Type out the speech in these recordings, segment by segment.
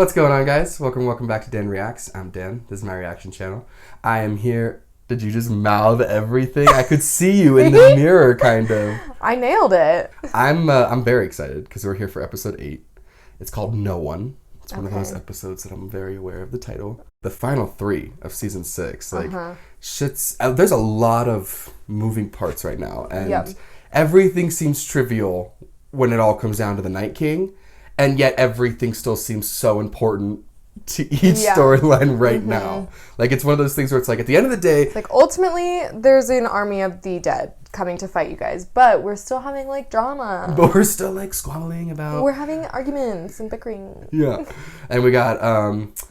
What's going on, guys? Welcome back to Dan Reacts. I'm Dan. This is my reaction channel. I am here. Did you just mouth everything? I could see you in the mirror, kind of. I nailed it. I'm very excited because we're here for episode 8. It's called No One. It's one of those episodes that I'm very aware of the title. The final 3 of season 6. There's a lot of moving parts right now, and everything seems trivial when it all comes down to the Night King. And yet everything still seems so important to each storyline right now. Like, it's one of those things where it's like, at the end of the day... It's like, ultimately, there's an army of the dead coming to fight you guys. But we're still having, like, drama. But we're still, like, squabbling about... We're having arguments and bickering. Yeah. And we got...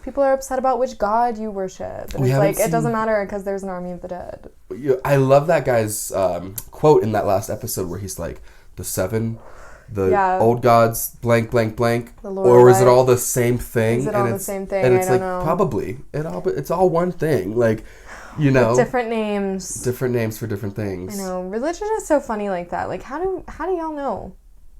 People are upset about which god you worship. And it's like, it doesn't matter because there's an army of the dead. I love that guy's quote in that last episode where he's like, the 7... old gods, blank, blank, blank. Or is it all the same thing? Is it all the same thing? And it's I don't know. Probably. It's all one thing. Like, you know. With different names. Different names for different things. I know. Religion is so funny like that. Like, how do y'all know?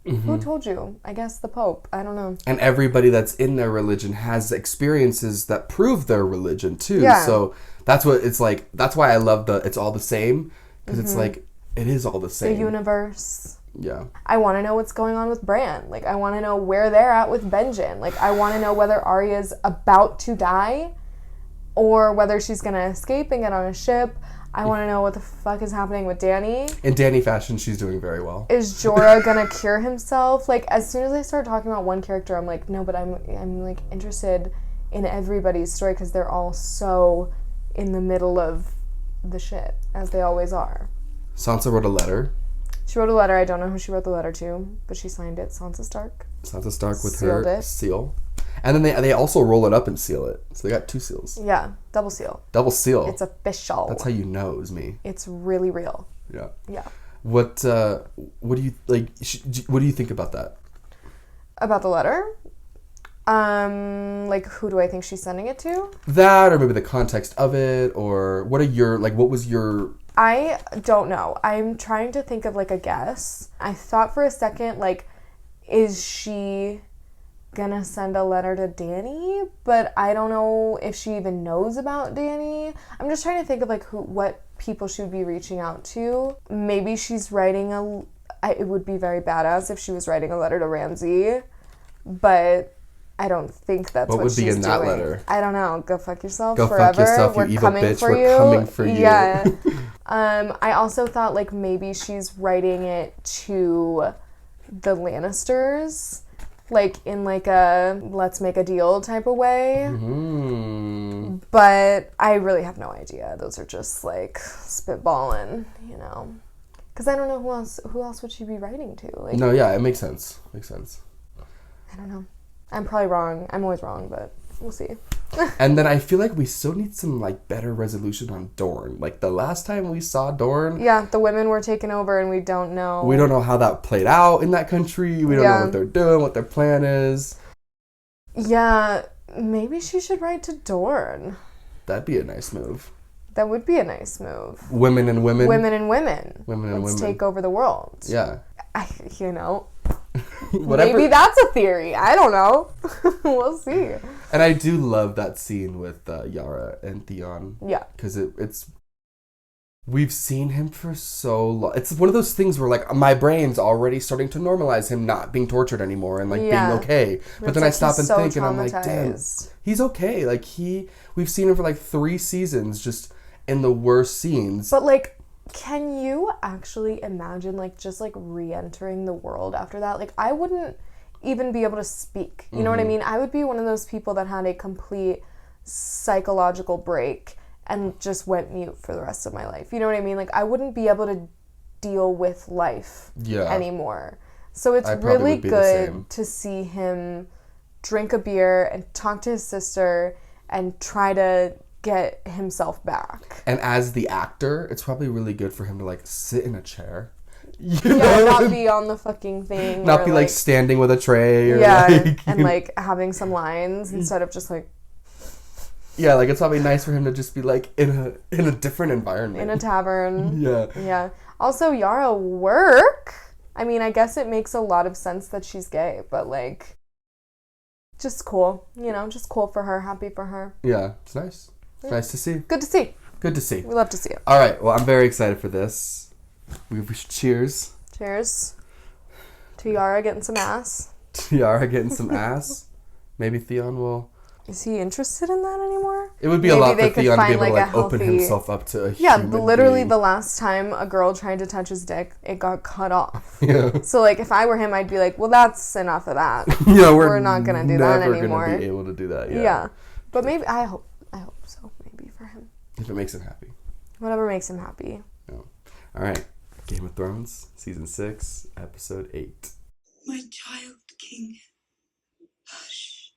Who told you? I guess the Pope. I don't know. And everybody that's in their religion has experiences that prove their religion too. Yeah. So that's what it's like. That's why I love it's all the same. Because it's like, it is all the same. The universe. Yeah. I want to know what's going on with Brienne. Like, I want to know where they're at with Benjen. Like, I want to know whether Arya's about to die or whether she's going to escape and get on a ship. I want to know what the fuck is happening with Dany. In Dany fashion, she's doing very well. Is Jorah going to cure himself? Like, as soon as I start talking about one character, I'm like, no, but I'm like, interested in everybody's story because they're all so in the middle of the shit, as they always are. Sansa wrote a letter. She wrote a letter. I don't know who she wrote the letter to, but she signed it. Sansa Stark. Sansa Stark with Sealed her it. seal. And then they also roll it up and seal it. So they got 2 seals. Yeah, double seal. Double seal. It's official. That's how you know it was me. It's really real. Yeah. Yeah. What do you like? What do you think about that? About the letter? Like, who do I think she's sending it to? That, or maybe the context of it, or what was your... I don't know. I'm trying to think of, like, a guess. I thought for a second, like, is she gonna send a letter to Dany? But I don't know if she even knows about Dany. I'm just trying to think of, like, what people she would be reaching out to. Maybe she's writing it would be very badass if she was writing a letter to Ramsay, but I don't think that's what she's doing. What would be in that letter? I don't know. Go fuck yourself forever. Go fuck yourself, you evil bitch. We're coming for you. Yeah. I also thought, like, maybe she's writing it to the Lannisters, like, in, like, a let's make a deal type of way. But I really have no idea. Those are just, like, spitballing, you know. Because I don't know who else would she be writing to? Like, no, yeah, it makes sense. Makes sense. I don't know. I'm probably wrong. I'm always wrong, but we'll see. And then I feel like we still need some, like, better resolution on Dorne. Like, the last time we saw Dorne... Yeah, the women were taken over and we don't know... We don't know how that played out in that country. We don't know what they're doing, what their plan is. Yeah, maybe she should write to Dorne. That'd be a nice move. That would be a nice move. Women and women. Women and women. Women and Let's women. take over the world. Yeah. You know... Whatever. Maybe that's a theory. I don't know. We'll see. And I do love that scene with Yara and Theon. Yeah. Because it's... We've seen him for so long. It's one of those things where, like, my brain's already starting to normalize him not being tortured anymore and, like, being okay. But then I stop and think and I'm like, damn, he's okay. Like, we've seen him for, like, 3 seasons just in the worst scenes. But, like... Can you actually imagine, like, just, like, re-entering the world after that? Like, I wouldn't even be able to speak. You know what I mean? I would be one of those people that had a complete psychological break and just went mute for the rest of my life. You know what I mean? Like, I wouldn't be able to deal with life anymore. So it's really good to see him drink a beer and talk to his sister and try to... get himself back. And as the actor, it's probably really good for him to, like, sit in a chair. Not be on the fucking thing. Not be, like, standing with a tray. Or and, like, having some lines instead of just, like... Yeah, like, it's probably nice for him to just be, like, in a different environment. In a tavern. Yeah. Yeah. Also, Yara, work? I mean, I guess it makes a lot of sense that she's gay, but, like... just cool. You know, just cool for her. Happy for her. Yeah, it's nice. It's nice to see. Good to see. Good to see. We love to see it. All right. Well, I'm very excited for this. We should cheers. Cheers. To Yara getting some ass. Yara getting some ass. Maybe Theon will... Is he interested in that anymore? It would be Maybe a lot they for Theon to be able to like, open himself up to a human literally being. the last time a girl tried to touch his dick, it got cut off. Yeah. So, like, if I were him, I'd be like, well, that's enough of that. Yeah, we're not going to do that anymore. Never going to be able to do that, Yeah. But maybe, I hope so, maybe for him. If it makes him happy. Whatever makes him happy. Yeah. All right. Game of Thrones, Season 6, Episode 8. My child king. Hush.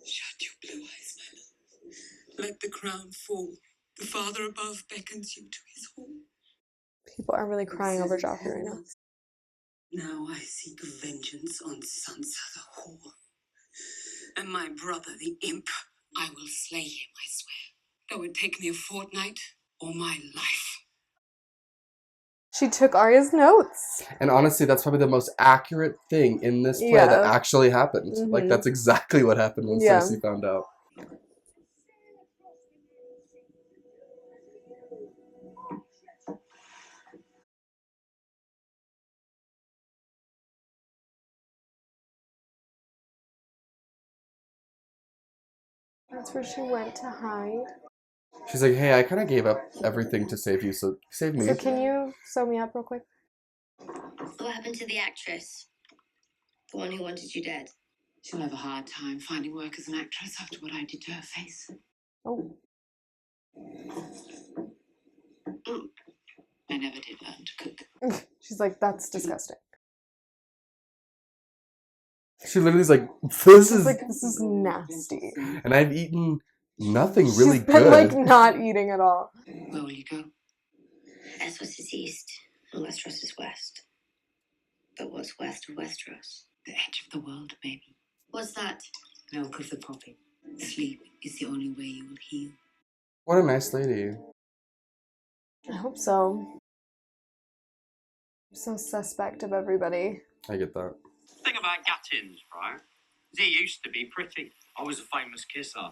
Shut your blue eyes, my love. Let the crown fall. The Father above beckons you to his hall. People are really crying over Joffrey right now. Now I seek vengeance on Sansa the whore. And my brother, the imp, I will slay him, I swear. Though it take me a fortnight or my life. She took Arya's notes. And honestly, that's probably the most accurate thing in this play that actually happened. Mm-hmm. Like, that's exactly what happened when Cersei found out. That's where she went to hide. She's like, hey, I kind of gave up everything to save you, so save me. So can you sew me up real quick? What happened to the actress? The one who wanted you dead? She'll have a hard time finding work as an actress after what I did to her face. Oh. I never did learn to cook. She's like, that's disgusting. She literally is like, this is nasty. And I've eaten nothing really She's been, good. like, not eating at all. Where will you go? Essos is east, and Westeros is west. But what's west of Westeros? The edge of the world, maybe. What's that? Milk of the poppy. Sleep is the only way you will heal. What a nice lady. I hope so. I'm so suspect of everybody. I get that. Thing about Gattins, right? He used to be pretty. I was a famous kisser.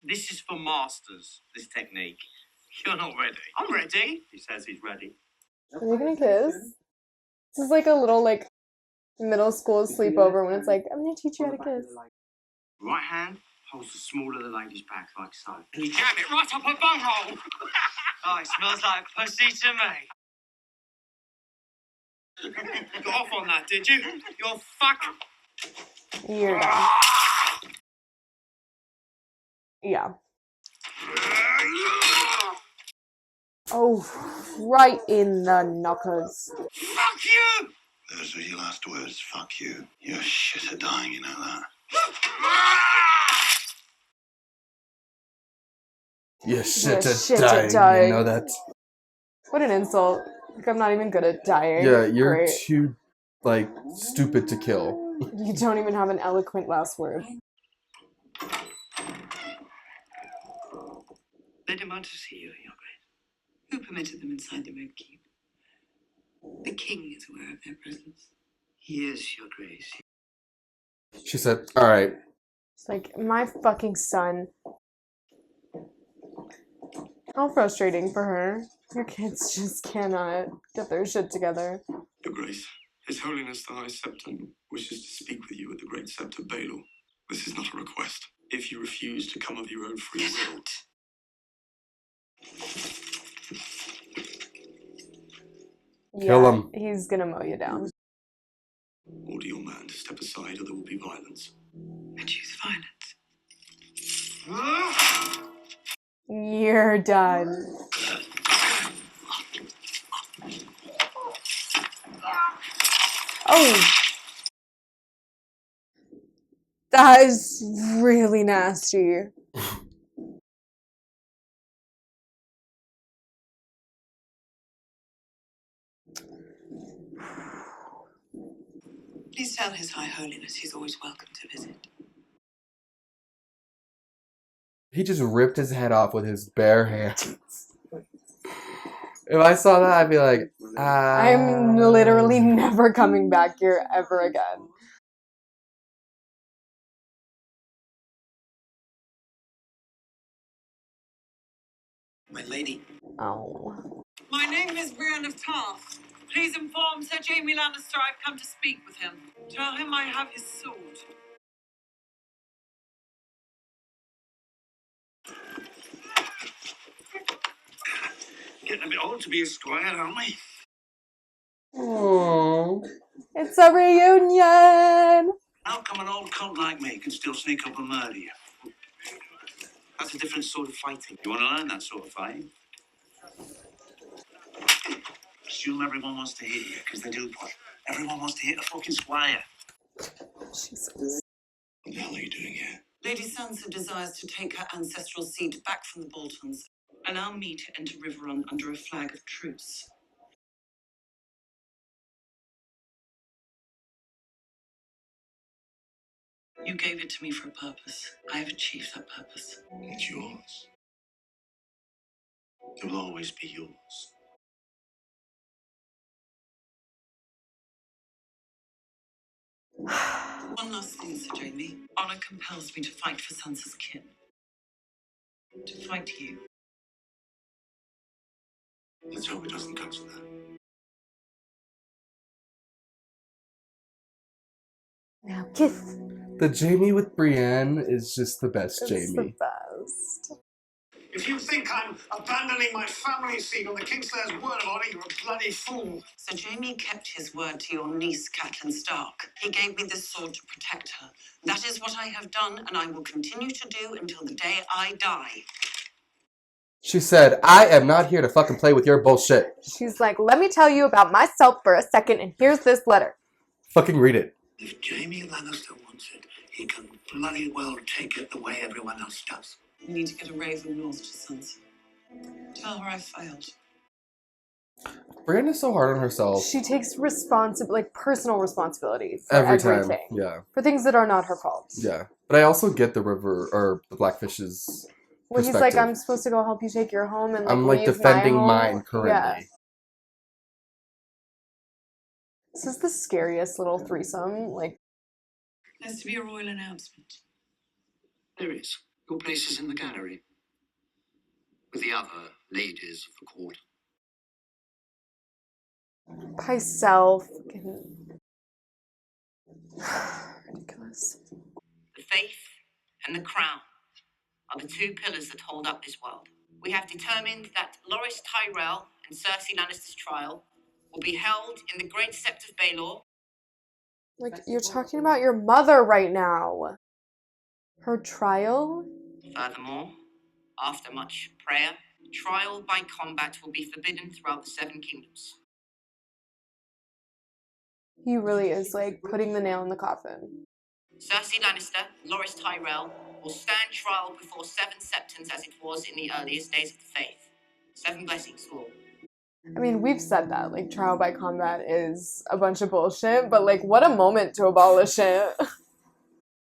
This is for masters, this technique. You're not ready. I'm ready. He says he's ready. Are you gonna kiss? This is like a little, like, middle school sleepover when it's like, I'm gonna teach you how to kiss. Right hand holds the small of the lady's back like so. And you jam it right up her bunghole. Oh, it smells like pussy to me. Got off on that, did you? You're fuck. You're done. Yeah. Oh, right in the knockers. Fuck you! Those were your last words. Fuck you. You're shit at dying, you know that. You're shit shit at at dying. dying. You know that? What an insult. Like, I'm not even good at dying. Yeah, you're Great. too, like, stupid to kill. You don't even have an eloquent last word. They demand to see you, Your Grace. Who permitted them inside the Red Keep? The king is aware of their presence. He is, Your Grace. She said, alright. It's like, my fucking son. How frustrating for her. Your kids just cannot get their shit together. Your Grace, His Holiness the High Septon wishes to speak with you at the Great Sept of Baelor. This is not a request. If you refuse to come of your own free will... Kill him. He's gonna mow you down. Order your man to step aside or there will be violence. I choose violence. You're done. Oh! That is really nasty. Please tell His High Holiness he's always welcome to visit. He just ripped his head off with his bare hands. If I saw that, I'd be like, I'm literally never coming back here ever again. My lady. Oh. My name is Brienne of Tarth. Please inform Sir Jaime Lannister I've come to speak with him. Tell him I have his sword. Getting a bit old to be a squire, aren't we? Oh. It's a reunion! How come an old cunt like me can still sneak up and murder you? That's a different sort of fighting. You want to learn that sort of fighting? Assume everyone wants to hit you, because they do, but everyone wants to hit a fucking squire. Jesus. What the hell are you doing here? Lady Sansa desires to take her ancestral seat back from the Boltons. Allow me to enter Riverrun under a flag of truce. You gave it to me for a purpose. I have achieved that purpose. It's yours. It will always be yours. One last thing, Sir Jaime. Honor compels me to fight for Sansa's kin. To fight you. Let's hope it doesn't come to that. Now kiss. The Jaime with Brienne is just the best It's Jaime. the best. If you think I'm abandoning my family seat on the Kingslayer's word of honor, you're a bloody fool. Sir Jaime kept his word to your niece, Catelyn Stark. He gave me this sword to protect her. That is what I have done, and I will continue to do until the day I die. She said, I am not here to fucking play with your bullshit. She's like, let me tell you about myself for a second, and here's this letter. Fucking read it. If Jaime Lannister wants it, he can bloody well take it the way everyone else does. You need to get a raven north to Sansa. Tell her I failed. Brienne is so hard on herself. She takes personal responsibility for Every everything. time. Yeah. For things that are not her fault. Yeah. But I also get the Blackfish's Well, he's like, I'm supposed to go help you take your home and I'm leave defending my home. mine currently. Yeah. This is the scariest little threesome. Like, There's to be a royal announcement. There is. Your place is in the gallery. With the other ladies of the court. Pycelle. Ridiculous. The faith and the crown are the two pillars that hold up this world. We have determined that Loras Tyrell and Cersei Lannister's trial will be held in the Great Sept of Baelor. Like, you're talking about your mother right now. Her trial? Furthermore, after much prayer, trial by combat will be forbidden throughout the Seven Kingdoms. He really is, like, putting the nail in the coffin. Cersei Lannister, Loras Tyrell, will stand trial before 7 septons as it was in the earliest days of the faith. 7 blessings for all. I mean, we've said that, like, trial by combat is a bunch of bullshit, but, like, what a moment to abolish it.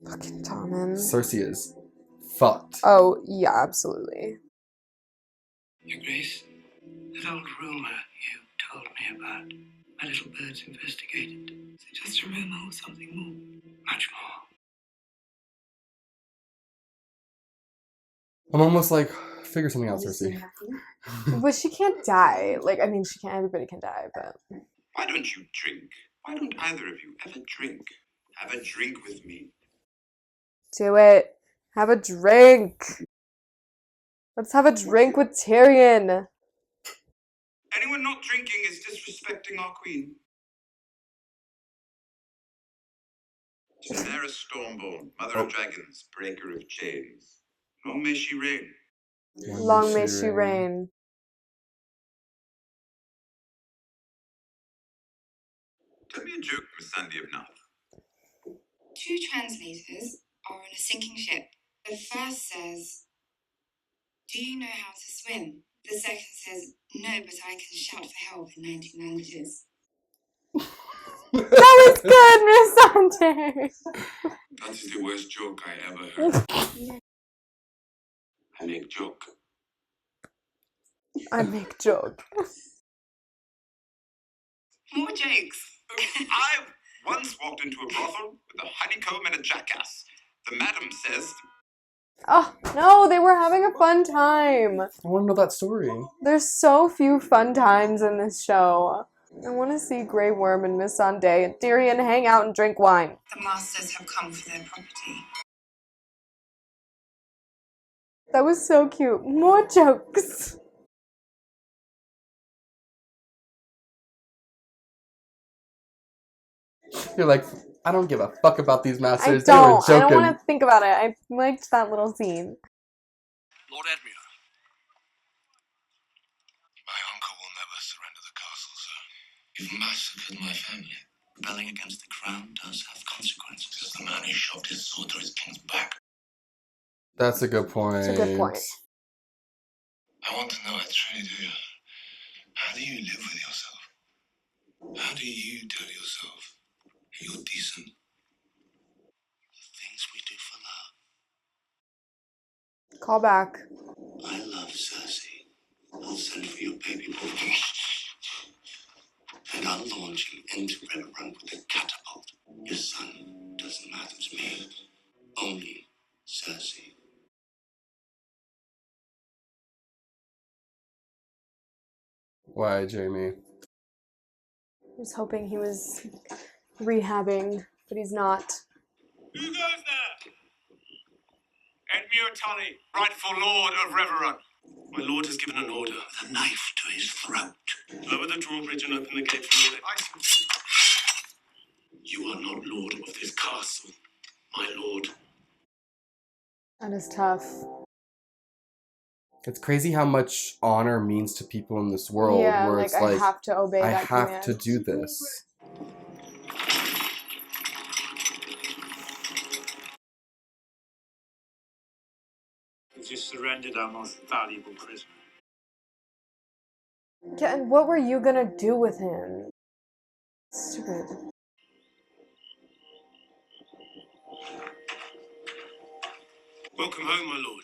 Fucking Tommen. Cersei is fucked. Oh, yeah, absolutely. Your Grace, that old rumor you told me about, my little birds investigated. Is it just a rumor or something more? Much more. I'm almost like, figure something out, Cersei. But she can't die. Like, I mean, she can't, everybody can die, but... Why don't you drink? Why don't either of you ever drink? Have a drink with me. Do it. Have a drink. Let's have a drink with Tyrion. Anyone not drinking is disrespecting our queen. Daenerys Stormborn, mother of dragons, breaker of chains. Long may she reign. Long may she reign. Tell me a joke, Missandei of North. 2 translators are on a sinking ship. The first says, "Do you know how to swim?" The second says, "No, but I can shout for help in 19 languages." That was good, Miss Sunday. That is the worst joke I ever heard. I make joke. I make joke. More jokes. I once walked into a brothel with a honeycomb and a jackass. The madam says, Oh, No, they were having a fun time. I want to know that story. There's so few fun times in this show. I want to see Greyworm and Missandei and Tyrion hang out and drink wine. The masters have come for their property. That was so cute. More jokes. You're like, I don't give a fuck about these masters. I They were don't joking. want to think about it. I liked that little scene. Lord Edmure. My uncle will never surrender the castle, sir. You've massacred my family. Rebelling against the crown does have consequences. Because the man who shoved his sword through his king's back. That's a good point. That's a good point. I want to know, I truly do. How do you live with yourself? How do you tell yourself you're decent? The things we do for love. Call back. I love Cersei. I'll send for your baby boy. And I'll launch him into Riverrun with a catapult. Your son doesn't matter to me. Only Cersei. Why, Jaime? I was hoping he was rehabbing, but he's not. Who goes there? Edmure Tully, rightful lord of Riverrun. My lord has given an order. With a knife to his throat. Lower the drawbridge and open the gate for Lord. You are not lord of this castle, my lord. That is tough. It's crazy how much honor means to people in this world. Yeah, where like, it's I like, have to obey I that have command. to do this. We just surrendered our most valuable prisoner. Yeah, and what were you gonna do with him? Stupid. Welcome home, my lord.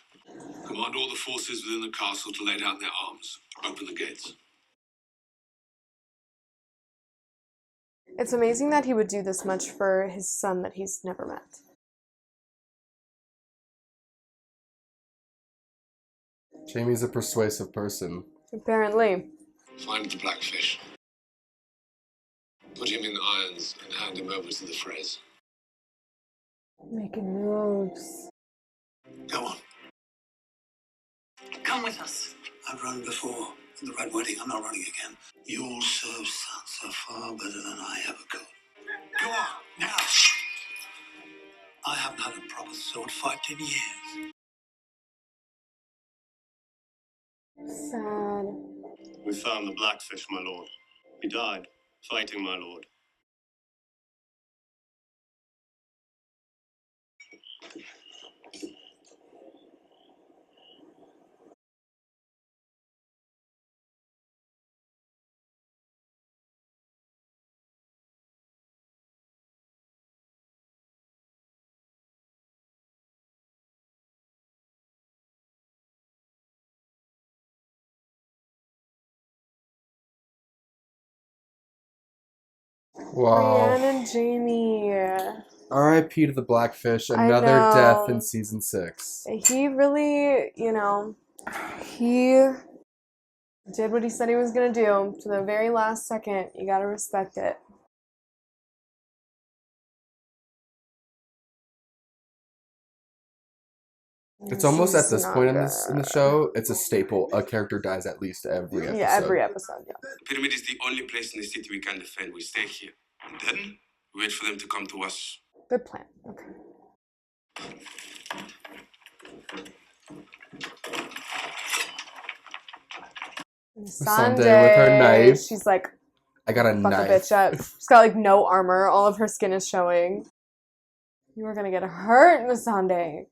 Command all the forces within the castle to lay down their arms. Open the gates. It's amazing that he would do this much for his son that he's never met. Jaime's a persuasive person. Apparently. Find the Blackfish. Put him in irons and hand him over to the Freys. Making moves. Go on. Come with us. I've run before. In the Red Wedding, I'm not running again. You'll serve Sansa far better than I ever could. Go on, now. I haven't had a proper sword fight in years. Sad. We found the Blackfish, my lord. He died, fighting, my lord. Wow. Brienne and Jaime. R.I.P. to the Blackfish. I Another know. death in season 6. He really, he did what he said he was gonna do to the very last second. You gotta respect it. It's almost at this not point in good. the show, it's a staple. A character dies at least every episode. Yeah, every episode, yeah. The pyramid is the only place in the city we can defend. We stay here. And then we wait for them to come to us. Good plan. Okay. Missandei with her knife. She's like, I got a fuck knife. a bitch up. She's got like no armor. All of her skin is showing. You are gonna get hurt, Missandei.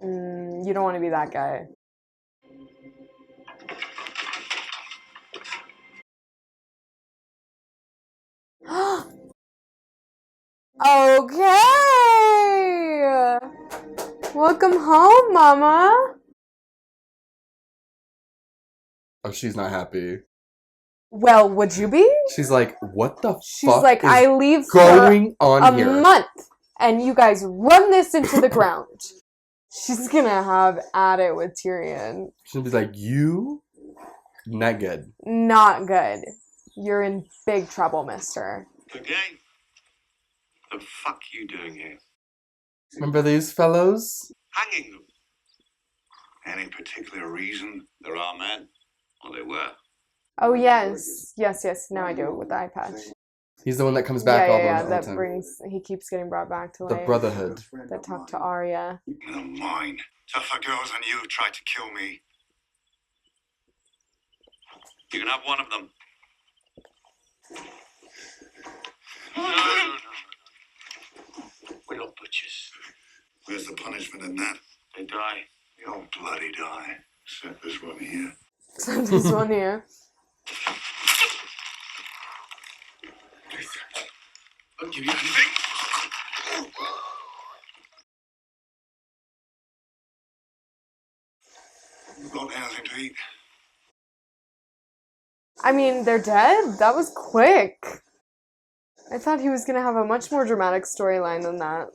You don't want to be that guy. Okay. Welcome home, Mama. Oh, she's not happy. Well, would you be? She's like, what the She's fuck like, is I leave going on for here? a month, and you guys run this into the ground. She's gonna have at it with Tyrion. She'll be like, you? Not good. Not good. You're in big trouble, mister. Again? The fuck you doing here? Remember these fellows? Hanging them. Any particular reason? They're our men. Or they were. Oh, yes. Yes. Now I do with the eye patch. He's the one that comes back all the time. He keeps getting brought back to life. The Brotherhood. That talked to Arya. They're mine. Tougher girls than you tried to kill me. You can have one of them. No. We're not butchers. Where's the punishment in that? They die. They all bloody die. Except this one here. Except this one here. I'll give you anything. You got anything to eat? I mean, they're dead? That was quick. I thought he was going to have a much more dramatic storyline than that.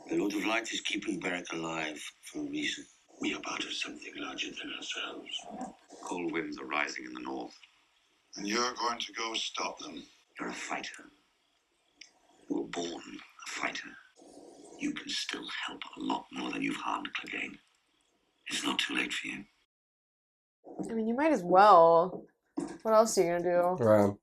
The Lord of Light is keeping Beric alive for a reason. We are part of something larger than ourselves. Cold winds are rising in the north. And you're going to go stop them. You're a fighter. You were born a fighter. You can still help a lot more than you've harmed Clegane. It's not too late for you. I mean, you might as well. What else are you going to do? Right.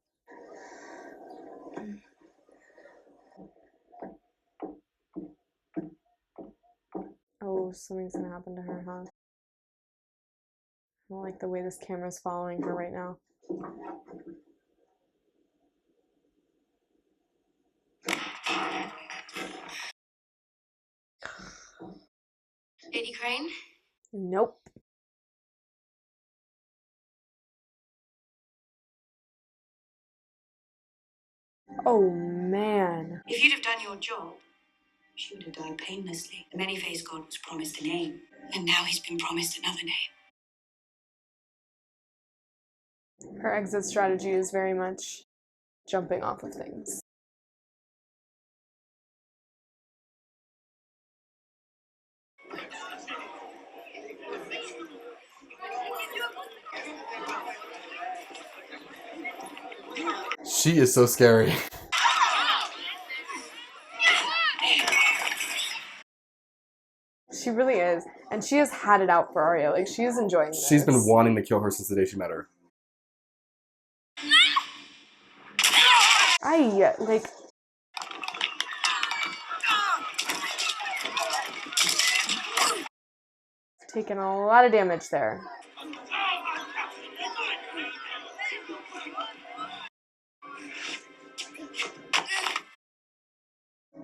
Oh, something's going to happen to her, huh? I don't like the way this camera's following her right now. Lady Crane? Nope. Oh, man. If you'd have done your job, she would have died painlessly. The many-faced god was promised a name, and now he's been promised another name. Her exit strategy is very much jumping off of things. She is so scary. She really is. And she has had it out for Arya. Like, she is enjoying this. She's been wanting to kill her since the day she met her. Like... Taking a lot of damage there.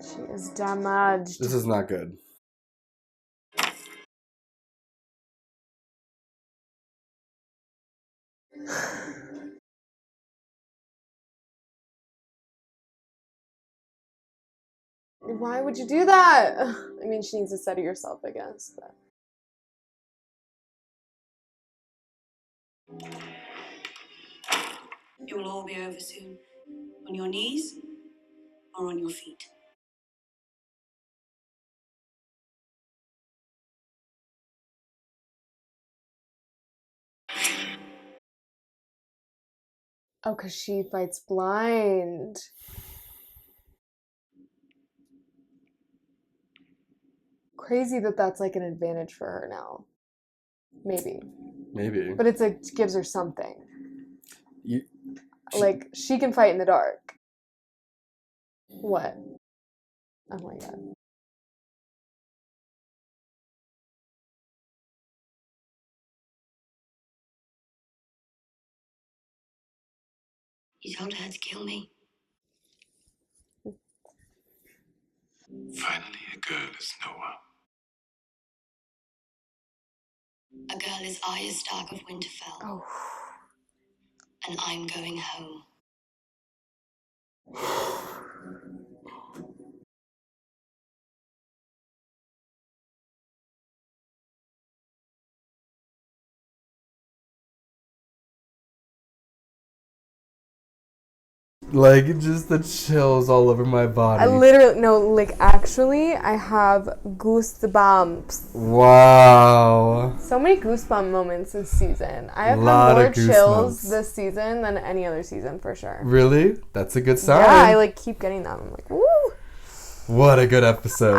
She is damaged. This is not good. Why would you do that? I mean, she needs to steady herself, I guess. But... It will all be over soon. On your knees or on your feet. Oh, because she fights blind. Crazy that that's like an advantage for her now. Maybe. But it's like, gives her something. Like, she can fight in the dark. What? Oh my god. You told her to kill me. Finally, a girl is Noah. A girl is Arya Stark of Winterfell. Oh. And I'm going home. Like, just the chills all over my body. I literally, no, like, actually, I have goosebumps. Wow. So many goosebump moments this season. I have Lot had more of goosebumps. chills this season than any other season, for sure. Really? That's a good sign. Yeah, I, like, keep getting them. I'm like, woo! What a good episode.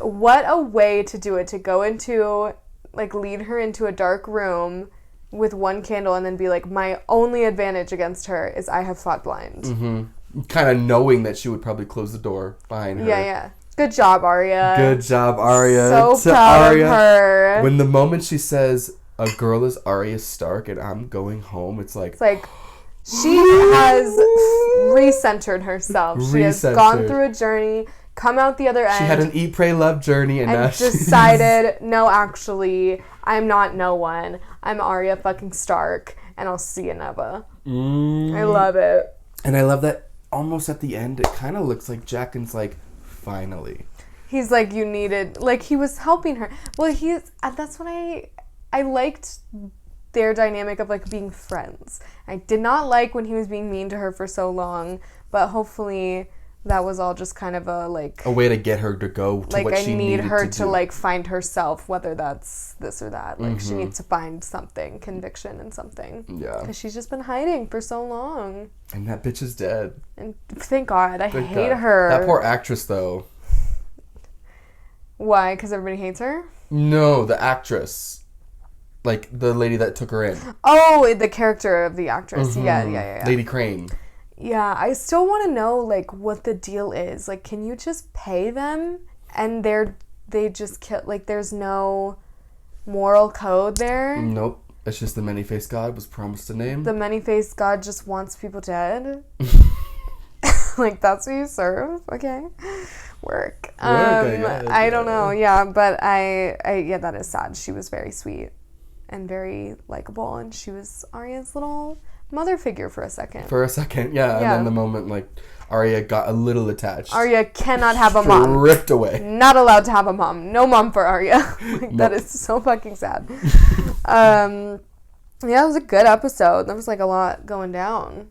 What a way to do it, to go into, like, lead her into a dark room with one candle and then be like, my only advantage against her is I have fought blind. Mm-hmm. Kind of knowing that she would probably close the door behind her. Yeah. Good job, Arya. Good job, Arya. So proud of her. When the moment she says, a girl is Arya Stark and I'm going home, it's like she has recentered herself. She has gone through a journey, come out the other end. She had an eat, pray, love journey and now decided, no, actually, I'm not no one. I'm Arya fucking Stark, and I'll see you never. I love it. And I love that almost at the end, it kind of looks like Jaqen's like, finally. He's like, you needed, like, he was helping her. Well, that's what I liked their dynamic of, like, being friends. I did not like when he was being mean to her for so long, but hopefully that was all just kind of a way to get her to go to what she needed to do. Like, I need her to like, find herself, whether that's this or that. Like, she needs to find something, conviction in something. Yeah. Because she's just been hiding for so long. And that bitch is dead. And thank God. I hate her. That poor actress, though. Why? Because everybody hates her? No, the actress. Like, the lady that took her in. Oh, the character of the actress. Yeah. Lady Crane. Yeah, I still want to know, like, what the deal is. Like, can you just pay them and they just kill, like, there's no moral code there? Nope. It's just the many-faced god was promised a name. The many-faced god just wants people dead? Like, that's what you serve? Okay. Work. I don't know. Yeah, but yeah, that is sad. She was very sweet and very likable, and she was Arya's little mother figure for a second. Yeah. And then the moment, like, Arya got a little attached. Arya cannot have a mom. Stripped away. Not allowed to have a mom. No mom for Arya. Like, that is so fucking sad. Yeah, it was a good episode. There was, like, a lot going down.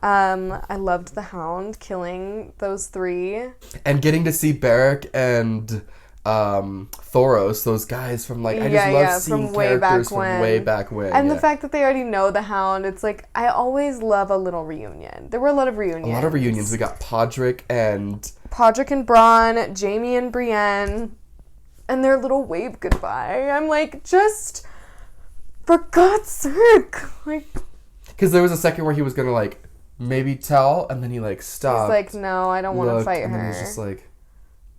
I loved the Hound killing those three. And getting to see Beric and Thoros, those guys from, like, I just love seeing characters from way back when. And the fact that they already know the Hound, it's like, I always love a little reunion. There were a lot of reunions. We got Podrick and Bronn, Jaime and Brienne, and their little wave goodbye. I'm like, just, for God's sake. Like, because there was a second where he was gonna, like, maybe tell, and then he, like, stopped. He's like, no, I don't want to fight her. And he's just like,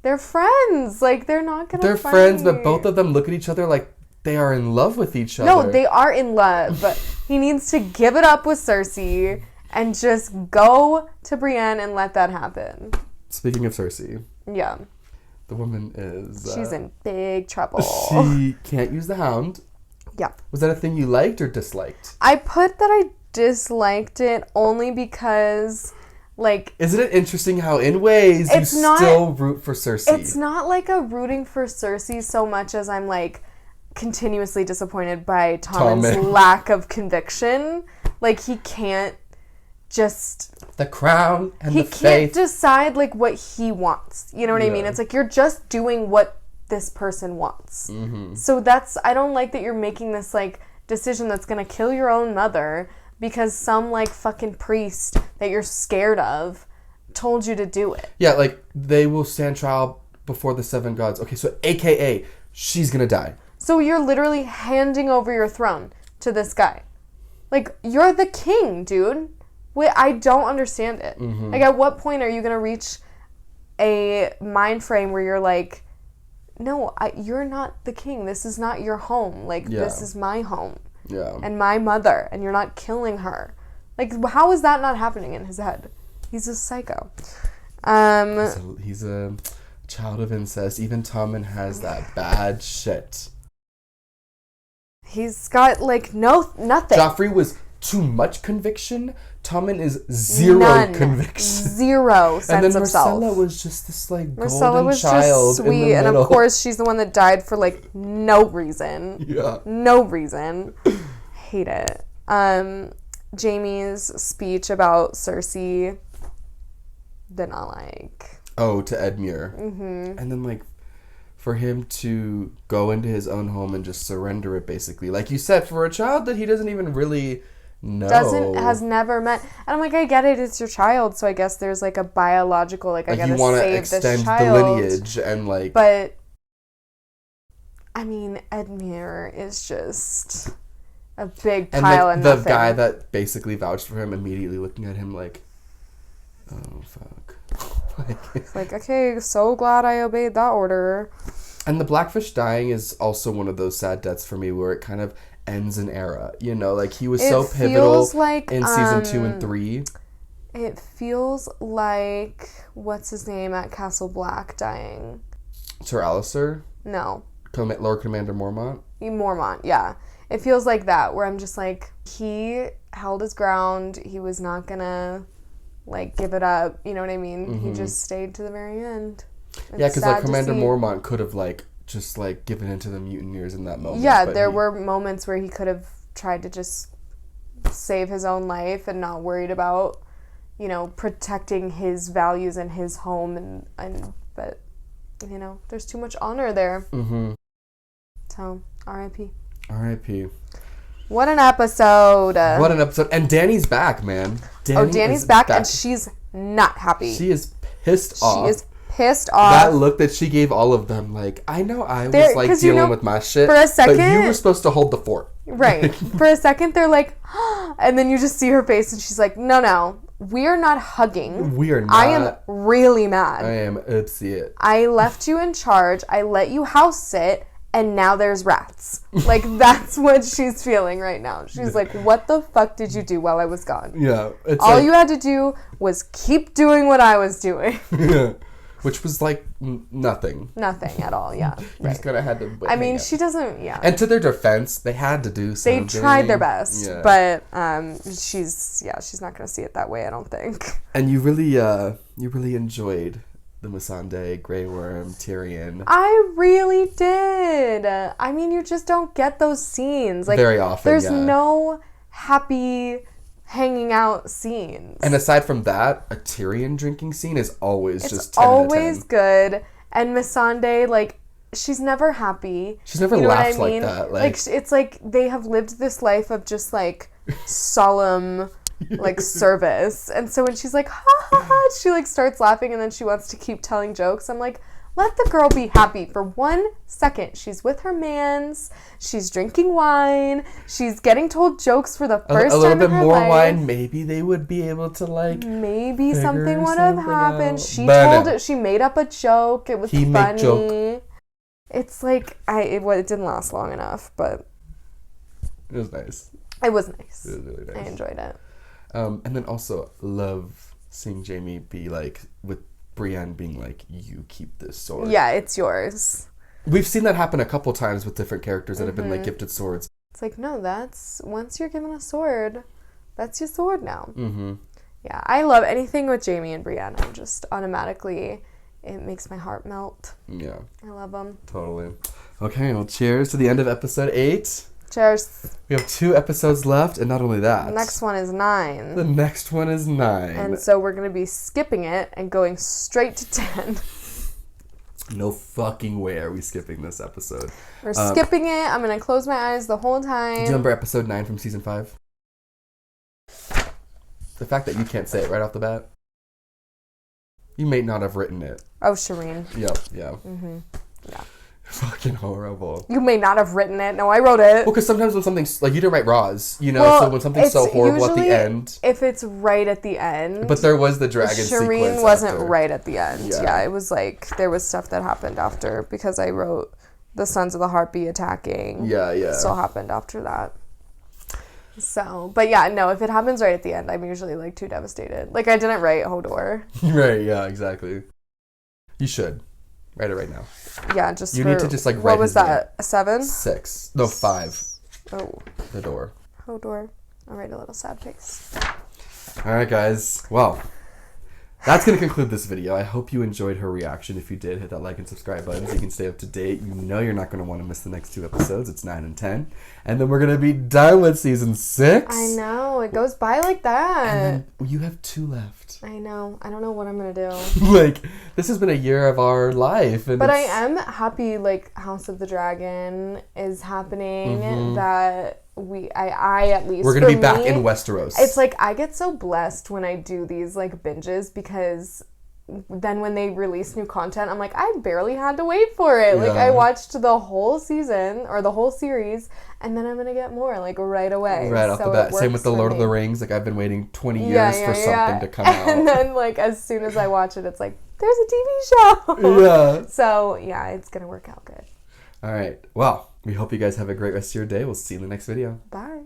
they're friends. Like, they're not going to fight. They're friends, but both of them look at each other like they are in love with each other. No, they are in love, but he needs to give it up with Cersei and just go to Brienne and let that happen. Speaking of Cersei. Yeah. The woman is... she's in big trouble. She can't use the Hound. Yeah. Was that a thing you liked or disliked? I put that I disliked it only because... like, isn't it interesting how in ways you still root for Cersei? It's not like a rooting for Cersei so much as I'm like continuously disappointed by Tommen's lack of conviction. Like, he can't just the crown and the faith. He can't decide like what he wants. You know what I mean? It's like you're just doing what this person wants. Mm-hmm. So I don't like that you're making this like decision that's gonna kill your own mother. Because some, like, fucking priest that you're scared of told you to do it. Yeah, like, they will stand trial before the seven gods. Okay, so AKA, she's gonna die. So you're literally handing over your throne to this guy. Like, you're the king, dude. I don't understand it. Mm-hmm. Like, at what point are you gonna reach a mind frame where you're like, no, you're not the king. This is not your home. Like, this is my home. Yeah. And my mother, and you're not killing her. Like, how is that not happening in his head? He's a psycho. He's a child of incest. Even Tommen has that bad shit. He's got, like, nothing. Joffrey was too much conviction. Tommen is zero conviction. Zero sense of self. And then Myrcella was just this, like, golden was child just sweet, and of course she's the one that died for, like, no reason. Yeah. No reason. Hate it. Jaime's speech about Cersei did not like. Oh, to Edmure. Mm-hmm. And then, like, for him to go into his own home and just surrender it, basically. Like you said, for a child that he doesn't even really know. Has never met. And I'm like, I get it, it's your child, so I guess there's, like, a biological, like I gotta save this child. You want to extend the lineage and, like... But, I mean, Edmure is just a big pile of nothing. The guy that basically vouched for him immediately looking at him like, oh, fuck. It's like, okay, so glad I obeyed that order. And the Blackfish dying is also one of those sad deaths for me where it kind of ends an era. You know, like, he was so pivotal like, in season 2 and 3. It feels like, what's his name at Castle Black dying? Sir Alistair? No. Lord Commander Mormont? Mormont, yeah. It feels like that, where I'm just like, he held his ground. He was not gonna, like, give it up. You know what I mean? Mm-hmm. He just stayed to the very end. Yeah, because, like, Commander Mormont could have, like, just, like, given in to the mutineers in that moment. Yeah, there were moments where he could have tried to just save his own life and not worried about, you know, protecting his values and his home. But, you know, there's too much honor there. Mm-hmm. So, R.I.P. R.I.P. What an episode. What an episode. And Danny's back, man. Danny's back, and she's not happy. She is pissed off. She is pissed off. That look that she gave all of them, like, I know I was, like, dealing with my shit, for a second, but you were supposed to hold the fort. Right. For a second, they're like, and then you just see her face, and she's like, no, we're not hugging. We are not. I am really mad. I am upset. I left you in charge. I let you house sit. And now there's rats. Like, that's what she's feeling right now. She's like, what the fuck did you do while I was gone? Yeah. All you had to do was keep doing what I was doing. Yeah. Which was, like, nothing. Nothing at all, yeah. You just kind of had to... I mean, she doesn't, yeah. And to their defense, they had to do something. They tried their best. Yeah. But she's not going to see it that way, I don't think. And you really enjoyed... the Missandei, Greyworm, Tyrion. I really did. I mean, you just don't get those scenes. Like, very often, there's no happy hanging out scenes. And aside from that, a Tyrion drinking scene is always just 10 always good. And Missandei, like, she's never happy. She's never laughed like that. Like, it's like they have lived this life of just, like, solemn... like service, and so when she's like ha ha ha, she like starts laughing, and then she wants to keep telling jokes. I'm like, let the girl be happy for 1 second. She's with her mans, she's drinking wine, she's getting told jokes for the first time in her life. A little bit more wine, maybe they would be able to, like, maybe something would have happened out. She made up a joke. It was funny. It's like it didn't last long enough, but it was nice. It was nice. It was really nice. I enjoyed it. And then also love seeing Jaime be like, with Brienne being like, you keep this sword. Yeah, it's yours. We've seen that happen a couple times with different characters that have been like gifted swords. It's like, no, that's, once you're given a sword, that's your sword now. Mm-hmm. Yeah, I love anything with Jaime and Brienne. I'm just automatically, it makes my heart melt. Yeah. I love them. Totally. Okay, well, cheers to the end of episode 8. Cheers. We have 2 episodes left, and not only that. The next one is 9. The next one is 9. And so we're going to be skipping it and going straight to 10. No fucking way are we skipping this episode. We're skipping it. I'm going to close my eyes the whole time. Do you remember episode 9 from season 5? The fact that you can't say it right off the bat. You may not have written it. Oh, Shireen. Yep, yeah. Mm-hmm. Yeah. Fucking horrible. You may not have written it. No, I wrote it. Well, because sometimes when something's, like, you didn't write Raws, you know, well, so when something's so horrible at the end. If it's right at the end. But there was the dragon sequence Shireen wasn't after. Right at the end. Yeah, it was like, there was stuff that happened after, because I wrote the Sons of the Harpy attacking. Yeah. Still happened after that. So, but yeah, no, if it happens right at the end, I'm usually, like, too devastated. Like, I didn't write Hodor. Right, yeah, exactly. You should. Write it right now. Yeah, just you need to just, like, write what was that? A 7? 6. No, 5. Oh. The door. Hodor. I'll write a little sad face. All right, guys. Well, That's going to conclude this video. I hope you enjoyed her reaction. If you did, hit that like and subscribe button so you can stay up to date. You know you're not going to want to miss the next 2 episodes. It's 9 and 10. And then we're going to be done with season 6. I know. It goes by like that. And then you have 2 left. I know. I don't know what I'm going to do. Like, this has been a year of our life. And but I am happy, like, House of the Dragon is happening. That I at least, we're going to be back in Westeros. It's like, I get so blessed when I do these, like, binges, because then when they release new content, I'm like, I barely had to wait for it. Like, I watched the whole season, or the whole series, and then I'm going to get more, like, right away. Right off the bat. Same with the Lord of the Rings. Like, I've been waiting 20 years for something to come out. And then, like, as soon as I watch it, it's like, there's a TV show. Yeah. So, yeah, it's going to work out good. All right. Well, we hope you guys have a great rest of your day. We'll see you in the next video. Bye.